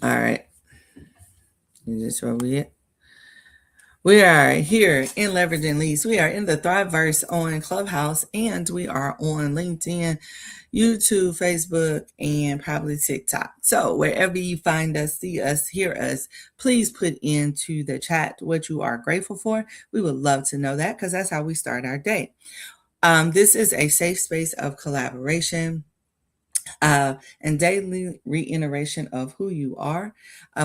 All right. Is this where we at? We are here in Leveraging Leads. We are in the Thriveverse on Clubhouse, and we are on LinkedIn, YouTube, Facebook, and probably TikTok. So wherever you find us, see us, hear us, please put into the chat what you are grateful for. We would love to know that because that's how we start our day. This is a safe space of collaboration and daily reiteration of who you are.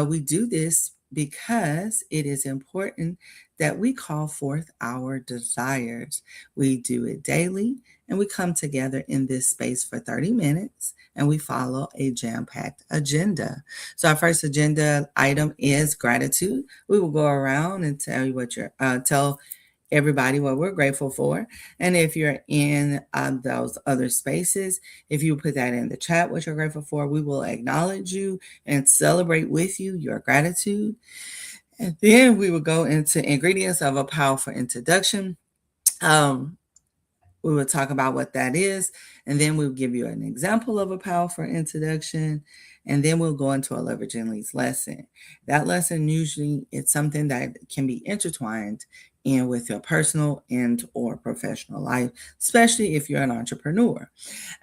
We do this because it is important that we call forth our desires. We do it daily, and we come together in this space for 30 minutes and we follow a jam-packed agenda. So our first agenda item is gratitude. We will go around and tell you what you're tell everybody what we're grateful for. And if you're in those other spaces, if you put that in the chat, what you're grateful for, we will acknowledge you and celebrate with you your gratitude. And then we will go into ingredients of a powerful introduction. We will talk about what that is, and then we'll give you an example of a powerful introduction, and then we'll go into a leveraging leads lesson. That lesson usually it's something that can be intertwined in with your personal and or professional life, especially if you're an entrepreneur.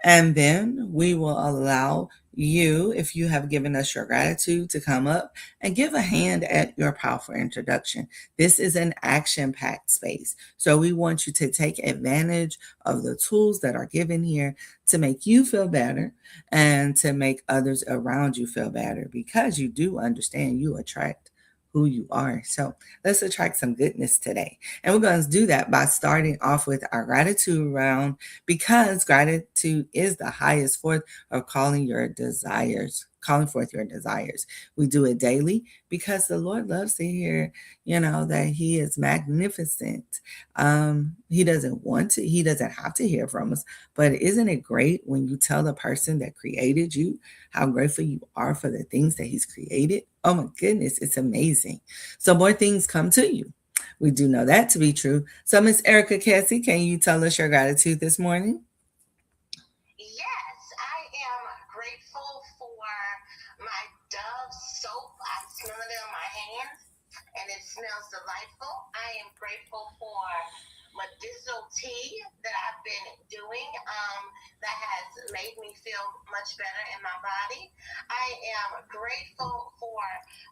And then we will allow you, if you have given us your gratitude, to come up and give a hand at your powerful introduction. This is an action-packed space. So we want you to take advantage of the tools that are given here to make you feel better and to make others around you feel better, because you do understand you attract who you are. So let's attract some goodness today. And we're going to do that by starting off with our gratitude round, because gratitude is the highest form of calling forth your desires. We do it daily because the Lord loves to hear, that He is magnificent. He doesn't have to hear from us, but isn't it great when you tell the person that created you how grateful you are for the things that He's created? Oh my goodness, it's amazing. So more things come to you. We do know that to be true. So Miss Erica Cassie, can you tell us your gratitude this morning? Yes, I am grateful for my Dove soap. I smell it on my hands and it smells delightful. I am grateful for medicinal tea that I've been doing that has made me feel much better in my body. I am grateful for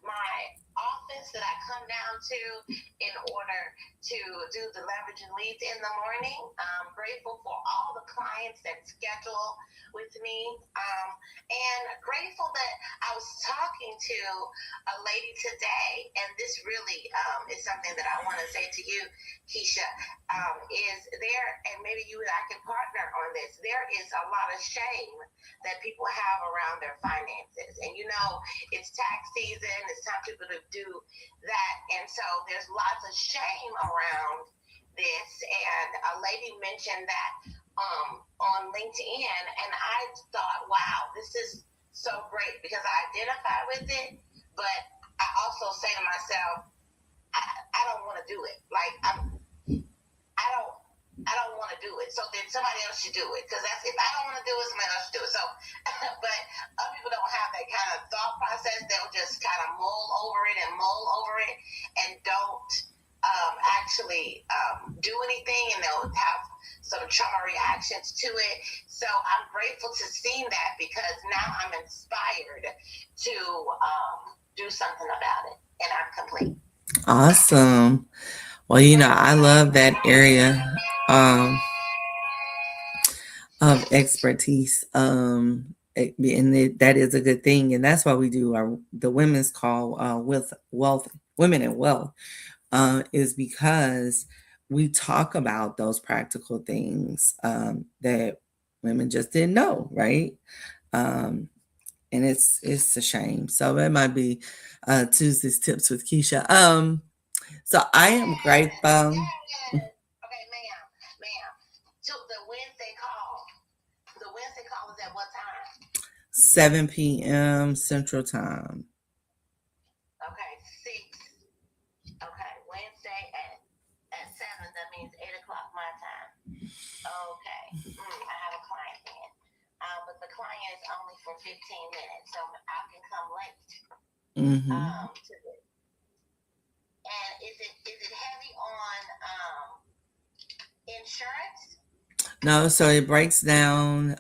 my office that I come down to in order to do the leveraging leads in the morning. I'm grateful for all the clients that schedule with me, and grateful that I was talking to a lady today, and this really is something that I want to say to you, Keisha, is there, and maybe you and I can partner on this, there is a lot of shame that people have around their finances. And it's tax season, it's time for people to do that. And so there's lots of shame around this. And a lady mentioned that on LinkedIn, and I thought, wow, this is so great, because I identify with it, but I also say to myself, I don't want to do it. Like I don't want to do it. So then somebody else should do it. Because if I don't want to do it, somebody else should do it. So, but other people don't have that kind of thought process. They'll just kind of mull over it and don't actually do anything, and they'll have some trauma reactions to it. So I'm grateful to see that, because now I'm inspired to do something about it. And I'm complete. Awesome. Well, I love that area of expertise. And that is a good thing, and that's why we do the women's call with wealth, women and wealth, is because we talk about those practical things that women just didn't know, right? And it's a shame. So that might be Tuesday's tips with Keisha. So I am grateful. Okay, ma'am. So the Wednesday call is at what time? 7 p.m. Central Time. Okay, 6. Okay, Wednesday at 7. That means 8:00 my time. Okay. I have a client then. But the client is only for 15 minutes, so I can come late. Mm-hmm. to this? And is it heavy on insurance? No, so it breaks down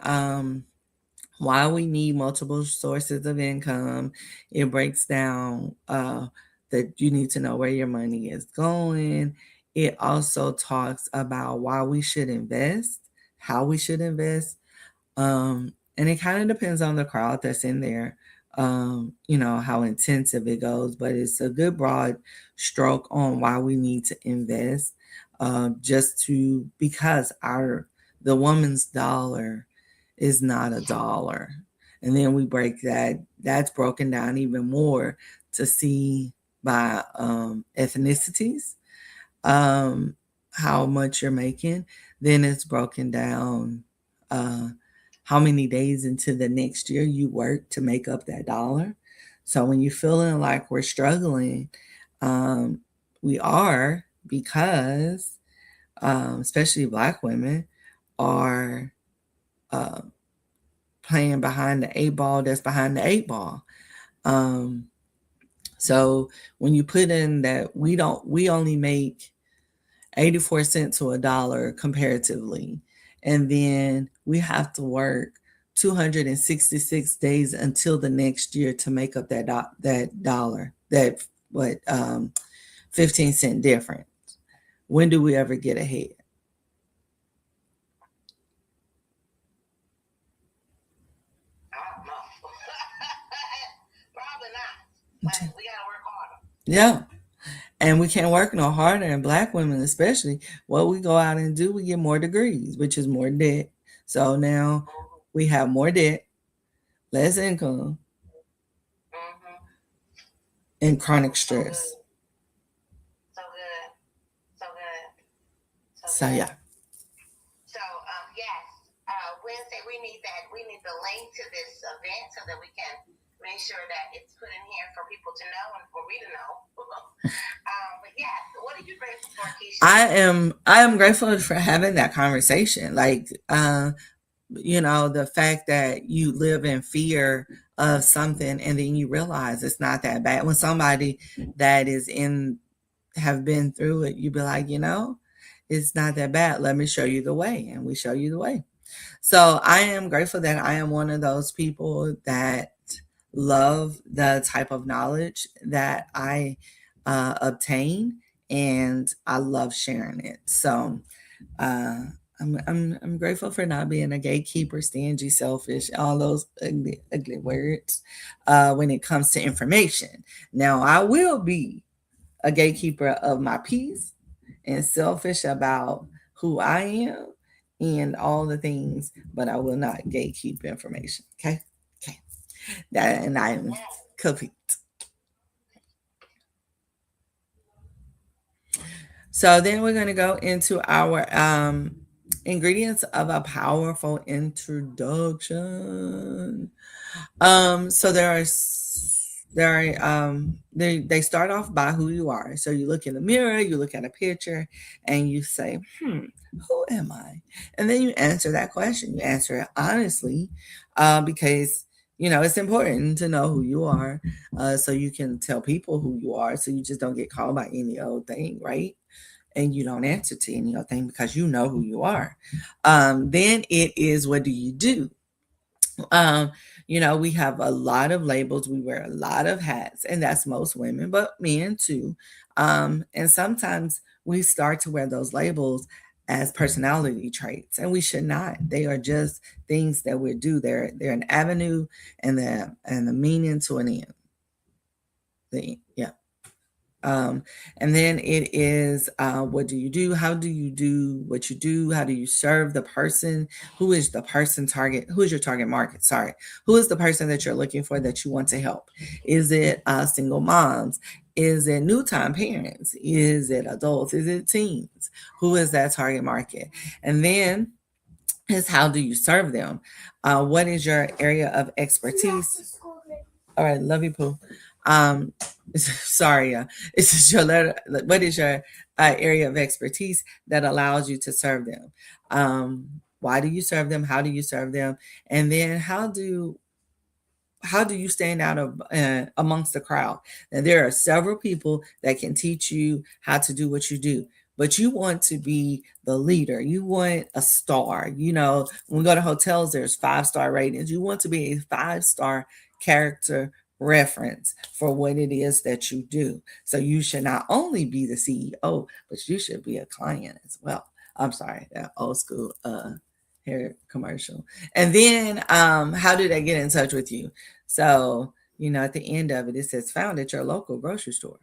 why we need multiple sources of income. It breaks down that you need to know where your money is going. It also talks about why we should invest, how we should invest. And it kind of depends on the crowd that's in there, how intensive it goes, but it's a good broad stroke on why we need to invest, because the woman's dollar is not a dollar. And then we break that's broken down even more to see by ethnicities, um, how much you're making. Then it's broken down uh, how many days into the next year you work to make up that dollar. So when you're feeling like we're struggling, um, we are, because especially Black women are uh, playing behind the eight ball that's behind the eight ball. Um, so when you put in that we only make 84 cents to a dollar comparatively. And then we have to work 266 days until the next year to make up that dollar, that what 15-cent difference. When do we ever get ahead? I don't know. Probably not. Like, we gotta work harder. Yeah. And we can't work no harder. And Black women, especially, what we go out and do, we get more degrees, which is more debt. So now we have more debt, less income, Mm-hmm. and chronic So good. stress. So good. So good. So So good. yeah. So yes, Wednesday we need that. We need the link to this event so that we can make sure that it's put in here for people to know and for me to know. But yes, what are you grateful for, Keisha? I am grateful for having that conversation. Like the fact that you live in fear of something and then you realize it's not that bad. When somebody that is in have been through it, you be like, it's not that bad. Let me show you the way. And we show you the way. So I am grateful that I am one of those people that love the type of knowledge that I obtain, and I love sharing it. So I'm grateful for not being a gatekeeper, stingy, selfish, all those ugly words when it comes to information. Now I will be a gatekeeper of my peace and selfish about who I am and all the things, but I will not gatekeep information. Okay. Okay. That, and I am complete. So then we're going to go into our ingredients of a powerful introduction. So they start off by who you are. So you look in the mirror, you look at a picture, and you say, who am I? And then you answer that question. You answer it honestly, because it's important to know who you are, so you can tell people who you are, so you just don't get called by any old thing, right? And you don't answer to any old thing because you know who you are. Then it is, what do you do? Um, we have a lot of labels. We wear a lot of hats, and that's most women, but men too. And sometimes we start to wear those labels as personality traits, and we should not. They are just things that we do. They're an avenue and the meaning to an end. Yeah. And then it is, what do you do? How do you do what you do? How do you serve the person? Who is the person target? Who is your target market? Sorry. Who is the person that you're looking for that you want to help? Is it single moms? Is it new time parents? Is it adults? Is it teens? Who is that target market? And then is, how do you serve them? What is your area of expertise? All right, love you, Pooh. Um, sorry, this is your letter. What is your area of expertise that allows you to serve them? Why do you serve them? How do you serve them? And then how do you stand out of amongst the crowd? And there are several people that can teach you how to do what you do, but you want to be the leader. You want a star. When we go to hotels, there's 5-star ratings. You want to be a 5-star character reference for what it is that you do. So you should not only be the CEO, but you should be a client as well. I'm sorry, that old school hair commercial. And then how do they get in touch with you? So, at the end of it, it says found at your local grocery store.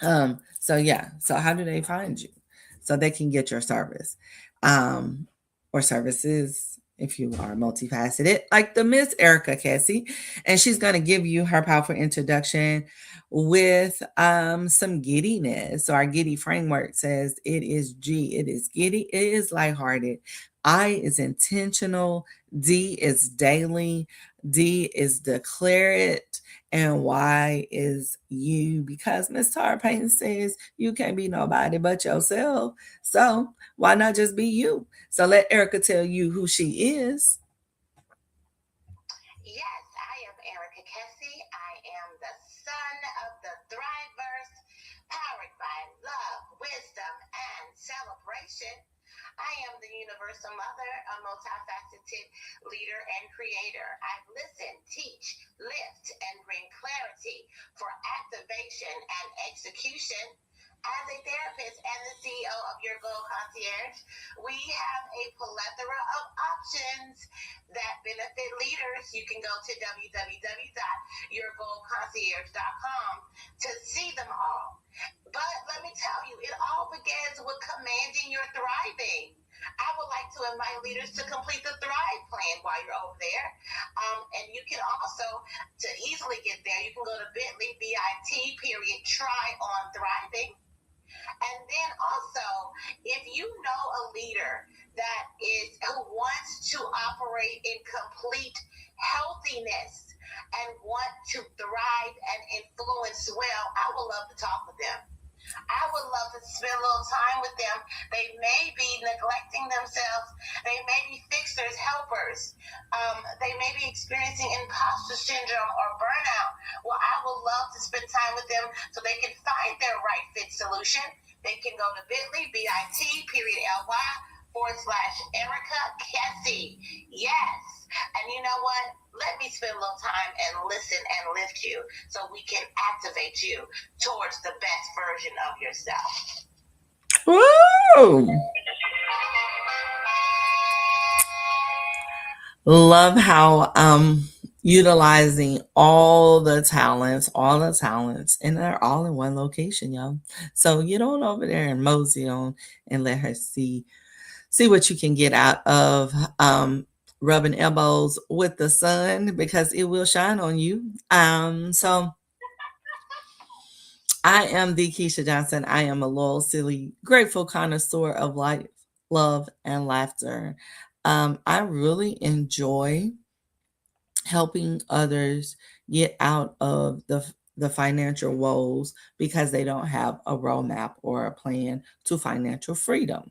So yeah, so how do they find you? So they can get your service or services if you are multifaceted, like the Miss Erica Cassie. And she's going to give you her powerful introduction with some giddiness. So our giddy framework says it is G, it is giddy, it is lighthearted. I is intentional, D is daily, D is declare it, and Y is you, because Miss Tara Payton says you can't be nobody but yourself. So why not just be you? So let Erica tell you who she is. Yes, I am Erica Kessie. I am the son of the Thriveverse, powered by love, wisdom, and celebration. I am the universal mother, a multifaceted leader and creator. I listen, teach, lift, and bring clarity for activation and execution. As a therapist and the CEO of Your Goal Concierge, we have a plethora of options that benefit leaders. You can go to www.yourgoalconcierge.com to see them all. But let me tell you, it all begins with commanding your thriving. I would like to invite leaders to complete the Thrive Plan while you're over there. And you can also, to easily get there, you can go to bit.ly, bit, try on thriving. And then also, if you know a leader who wants to operate in complete healthiness and want to thrive and influence well, I would love to talk with them. I would love to spend a little time with them. They may be neglecting themselves. They may be fixers, helpers. They may be experiencing imposter syndrome or burnout. Well, I would love to spend time with them so they can find their right fit solution. They can go to bit.ly, bit.ly/Erica Kessie. Yes. And you know what? Let me spend a little time and listen and lift you so we can activate you towards the best version of yourself. Woo! Love how utilizing all the talents, and they're all in one location, y'all. So you don't over there and mosey on and let her see what you can get out of rubbing elbows with the sun, because it will shine on you. So I am the Keisha Johnson. I am a loyal, silly, grateful connoisseur of life, love, and laughter. I really enjoy helping others get out of the financial woes because they don't have a roadmap or a plan to financial freedom.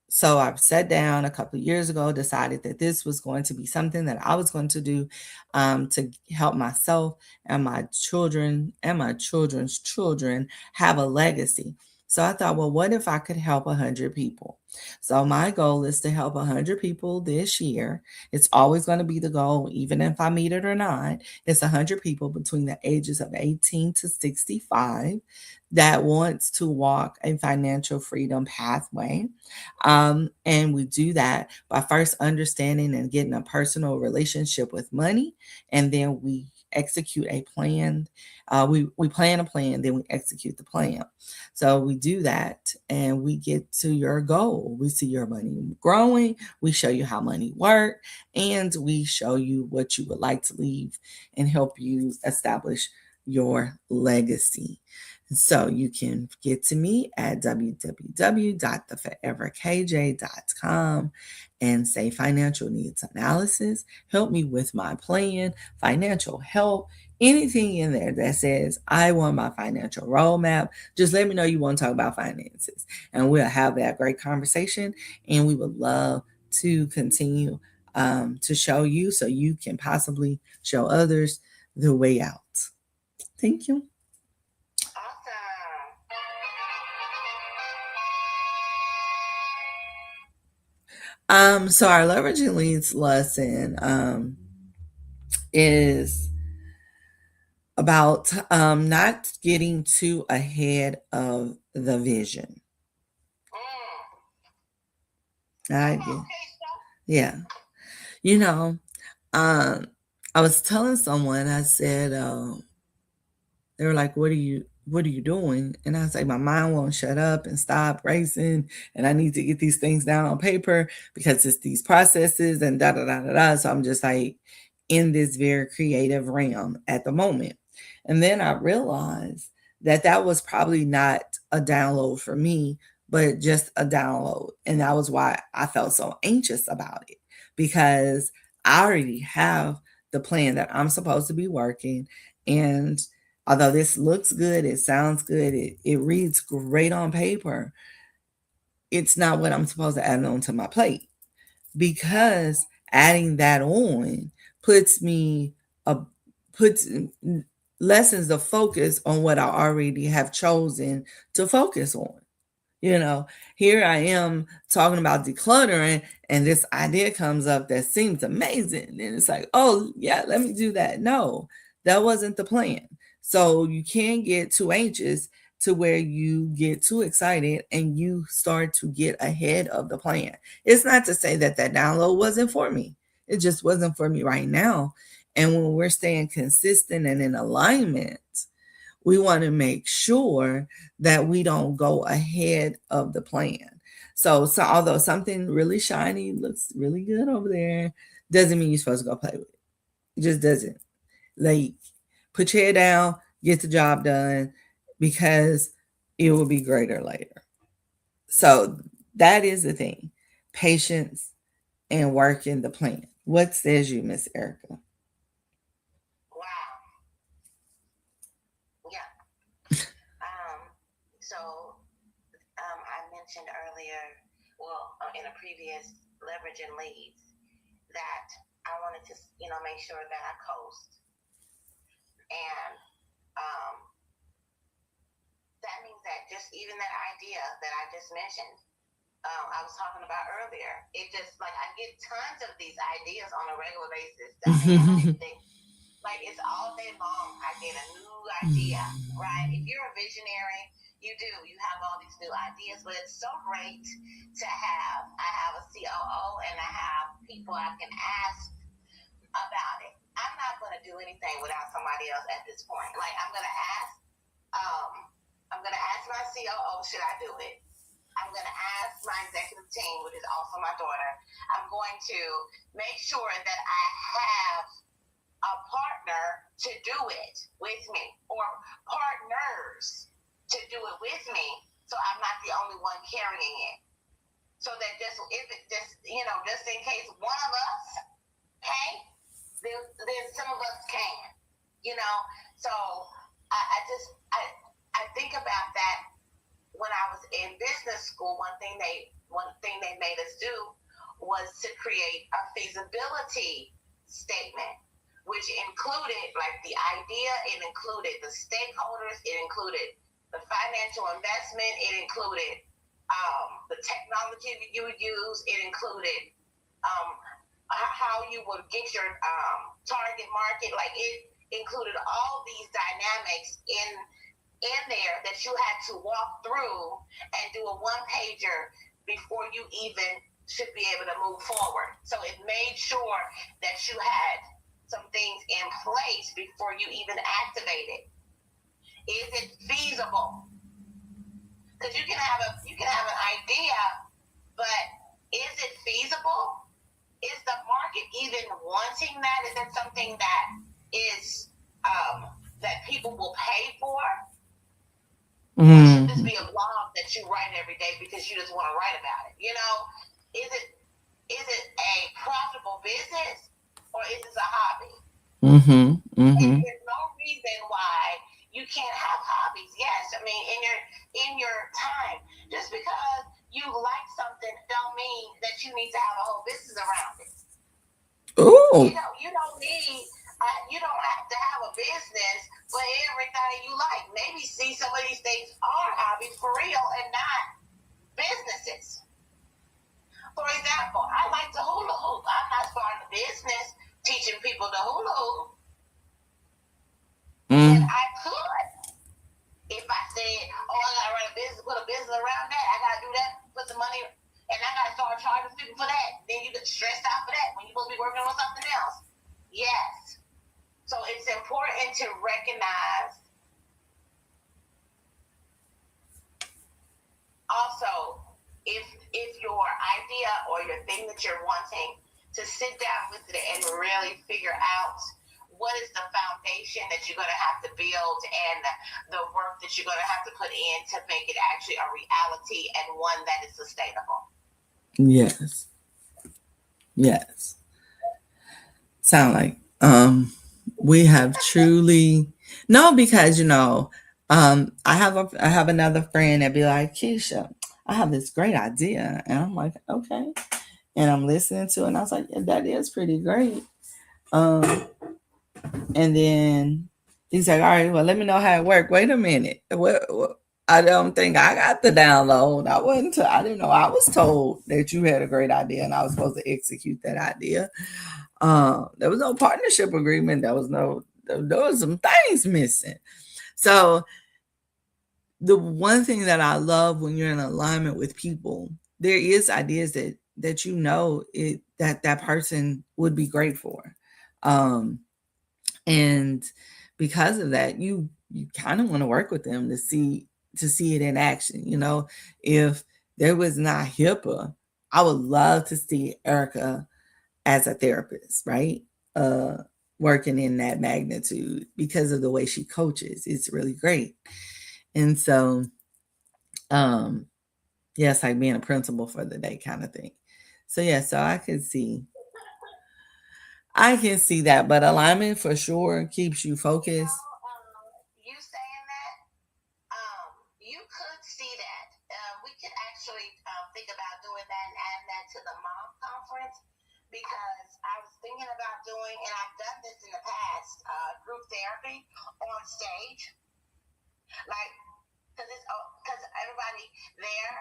So I've sat down a couple of years ago, decided that this was going to be something that I was going to do to help myself and my children and my children's children have a legacy. So I thought, well, what if I could help 100 people? So my goal is to help 100 people this year. It's always going to be the goal, even if I meet it or not. It's 100 people between the ages of 18 to 65 that wants to walk a financial freedom pathway. And we do that by first understanding and getting a personal relationship with money. And then we execute a plan. We plan a plan, then we execute the plan. So we do that and we get to your goal. We see your money growing. We show you how money works, and we show you what you would like to leave and help you establish your legacy. So you can get to me at www.theforeverkj.com and say financial needs analysis. Help me with my plan, financial help, anything in there that says I want my financial roadmap. Just let me know you want to talk about finances, and we'll have that great conversation. And we would love to continue to show you so you can possibly show others the way out. Thank you. So our leveraging leads lesson is about not getting too ahead of the vision. Yeah. You know, I was telling someone, I said, they were like, what are you doing? And I was like, my mind won't shut up and stop racing. And I need to get these things down on paper because it's these processes and da da da da da. So I'm just like in this very creative realm at the moment. And then I realized that that was probably not a download for me, but just a download. And that was why I felt so anxious about it, because I already have the plan that I'm supposed to be working. And although this looks good, it sounds good, it reads great on paper, it's not what I'm supposed to add on to my plate, because adding that on puts me puts lessens the focus on what I already have chosen to focus on. You know, here I am talking about decluttering, and this idea comes up that seems amazing. And it's like, oh, yeah, let me do that. No, that wasn't the plan. So you can't get too anxious to where you get too excited and you start to get ahead of the plan. It's not to say that that download wasn't for me, it just wasn't for me right now. And when we're staying consistent and in alignment, we want to make sure that we don't go ahead of the plan. So although something really shiny looks really good over there, doesn't mean you're supposed to go play with it. It just doesn't. Like, put your head down, get the job done, because it will be greater later. So that is the thing. Patience and working the plan. What says you, Miss Erica? Mentioned earlier, in a previous leveraging leads, that I wanted to, make sure that I coast. And that means that just even that idea that I just mentioned, I was talking about earlier, it just like I get tons of these ideas on a regular basis. I mean, like it's all day long. I get a new idea, right? If you're a visionary, you have all these new ideas, but it's so great to have. I have a COO and I have people I can ask about it. I'm not going to do anything without somebody else at this point. Like I'm going to ask my COO, should I do it? I'm going to ask my executive team, which is also my daughter. I'm going to make sure that I have a partner to do it with me, or partners to do it with me, so I'm not the only one carrying it. So that just in case one of us can't, then some of us can. So I think about that. When I was in business school, one thing they made us do was to create a feasibility statement, which included like the idea, it included the stakeholders, it included the financial investment, it included the technology that you would use, it included how you would get your target market. Like it included all these dynamics in there that you had to walk through and do a one-pager before you even should be able to move forward. So it made sure that you had some things in place before you even activate it. Is it feasible? Because you can have an idea, but is it feasible? Is the market even wanting that? Is that something that is that people will pay for? Or should this be a blog that you write every day because you just want to write about it? Is it a profitable business, or is this a hobby? And there's no reason why you can't have hobbies. Yes, I mean in your time. Just because you like something don't mean that you need to have a whole business around it. Oh, You don't need you don't have to have a business for everything you like. Maybe see some of these things are hobbies for real and not businesses. For example, I like to hula hoop. I'm not starting a business teaching people to hula hoop, but I could if I said, "Oh, I gotta run a business, put a business around that. I gotta do that, put some money, and I gotta start charging people for that." Then you get stressed out for that when you're supposed to be working on something else. Yes. So it's important to recognize also if your idea or your thing that you're wanting to sit down with it and really figure out what is the foundation that you're going to have to build and the work that you're going to have to put in to make it actually a reality and one that is sustainable. yes. Yes. Sound like we have truly no, because I have another friend that be like, Keisha, I have this great idea. And I'm like, okay. And I'm listening to it and I was like, yeah, that is pretty great. And then he's like, all right, well, let me know how it worked. Wait a minute. What I don't think I got the download. I didn't know. I was told that you had a great idea and I was supposed to execute that idea. There was no partnership agreement. There was some things missing. So the one thing that I love when you're in alignment with people, there is ideas that that person would be great for. And because of that, you kind of want to work with them to see it in action. If there was not HIPAA, I would love to see Erica as a therapist, right? Working in that magnitude because of the way she coaches. It's really great. And so, yes, like being a principal for the day kind of thing. So yeah, so I can see that, but alignment for sure keeps you focused. You saying that, you could see that. We could actually think about doing that and add that to the mom conference because I was thinking about doing, and I've done this in the past, group therapy on stage, like because everybody there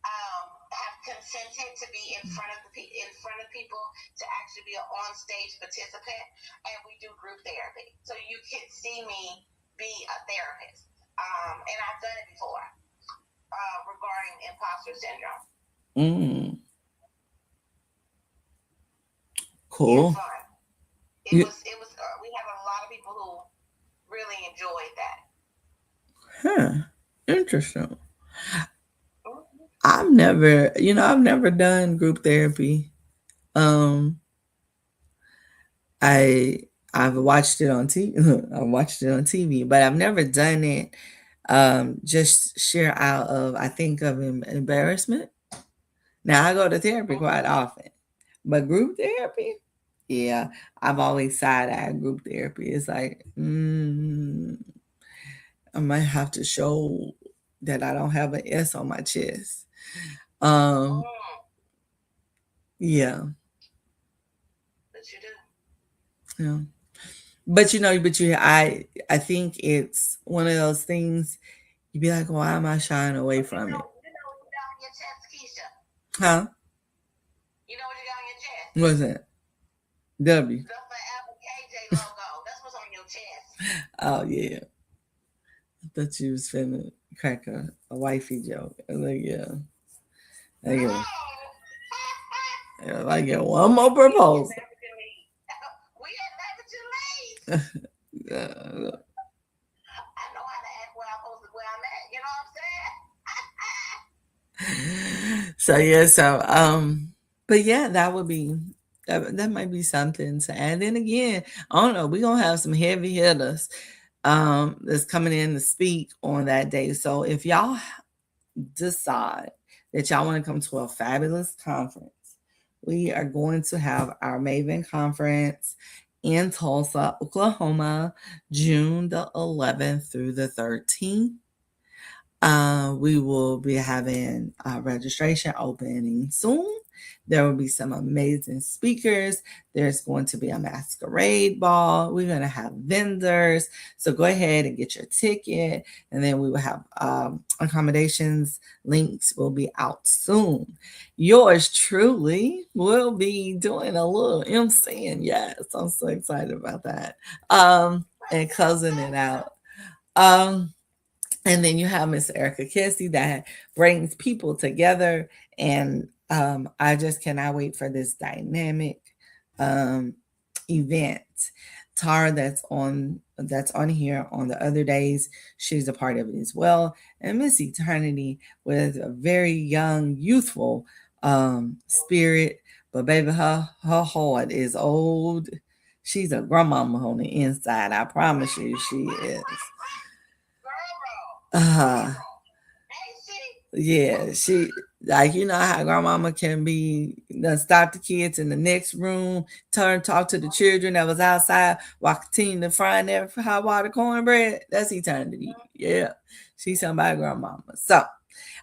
have consented to be in front of people to actually be an on stage participant, and we do group therapy. So you can see me be a therapist, and I've done it before regarding imposter syndrome. Cool. It was. We have a lot of people who really enjoyed that. Interesting. I've never done group therapy. I've watched it on TV. I watched it on TV, but I've never done it. Just sheer out of I think of embarrassment. Now I go to therapy quite often, but group therapy, yeah, I've always side-eyed group therapy. It's like, I might have to show that I don't have an S on my chest. Yeah. But you do. Yeah. I think it's one of those things you'd be like, why am I shying away from it? You know what you got on your chest, Keisha? Huh? You know what you got on your chest? What's that? W. The Forever KJ logo. That's what's on your chest. Oh yeah. I thought you was finna crack a wifey joke. I was like, yeah. I get one more proposal. We ain't never too late. I know how to act where I'm at. You know what I'm saying? So yeah, but yeah, that might be something to add. And then again, I don't know, we're gonna have some heavy hitters that's coming in to speak on that day. So if y'all decide that y'all want to come to a fabulous conference, we are going to have our Maven conference in Tulsa, Oklahoma, June the 11th through the 13th. We will be having registration opening soon. There will be some amazing speakers. There's going to be a masquerade ball. We're going to have vendors. So go ahead and get your ticket. And then we will have accommodations. Links will be out soon. Yours truly will be doing a little emceeing. Yes, I'm so excited about that. And closing it out. And then you have Miss Erica Kessie that brings people together. And I just cannot wait for this dynamic event. Tara, that's on here on the other days, she's a part of it as well. And Miss Eternity with a very young, youthful spirit, but baby, her heart is old. She's a grandmama on the inside. I promise you, she is. Yeah, she like how grandmama can be stop the kids in the next room, talk to the children that was outside while continuing to frying their hot water cornbread. That's Eternity. Yeah, she's somebody's grandmama. So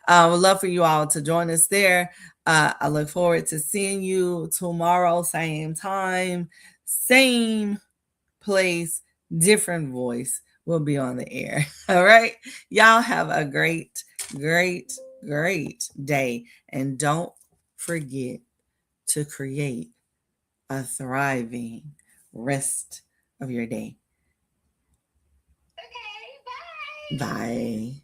I would love for you all to join us there. I look forward to seeing you tomorrow, same time, same place, different voice. Will be on the air. All right. Y'all have a great day. And don't forget to create a thriving rest of your day. Okay, bye. Bye.